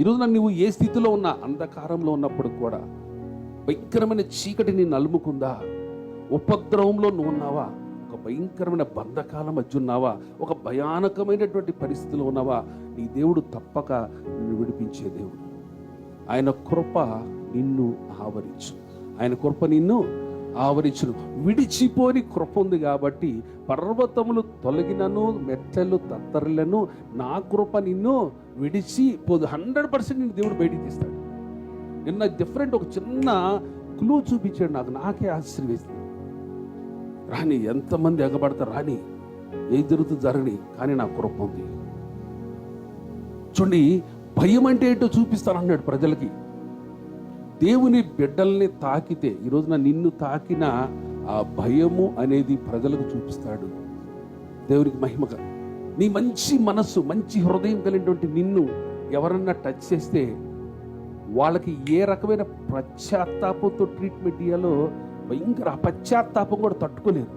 ఈరోజున నువ్వు ఏ స్థితిలో ఉన్నా, అంధకారంలో ఉన్నప్పుడు కూడా, భయంకరమైన చీకటి నిన్ను అలుముకుందా, ఉపద్రవంలో నువ్వు ఉన్నావా, ఒక భయంకరమైన బంధకాల మధ్య ఉన్నావా, ఒక భయానకమైనటువంటి పరిస్థితిలో ఉన్నావా, నీ దేవుడు తప్పక నిన్ను విడిపించే దేవుడు. ఆయన కృప నిన్ను ఆవరించు, ఆయన కృప నిన్ను ఆవరించును. విడిచిపోని కృప ఉంది కాబట్టి పర్వతములు తొలగినను మెట్టలు తత్తరిలను నా కృప నిన్ను విడిచిపోదు. 100% నిన్ను దేవుడు బయటికి తీస్తాడు. నిన్న డిఫరెంట్ ఒక చిన్న క్లూ చూపించాడు నాకే ఆశ్చర్యం వేసింది. రాని, ఎంతమంది ఎగబడతారు రాని, ఏం జరుగుతుంది జరగని, కానీ నా కృప ఉంది. చూడండి, భయం అంటే ఏంటో చూపిస్తానన్నాడు ప్రజలకి. దేవుని బిడ్డల్ని తాకితే, ఈరోజున నిన్ను తాకిన ఆ భయము అనేది ప్రజలకు చూపిస్తాడు. దేవునికి మహిమగా, నీ మంచి మనస్సు, మంచి హృదయం కలిగినటువంటి నిన్ను ఎవరన్నా టచ్ చేస్తే వాళ్ళకి ఏ రకమైన పశ్చాత్తాపంతో ట్రీట్మెంట్ ఇయ్యాలో భయంకర పశ్చాత్తాపం కూడా తట్టుకోలేరు.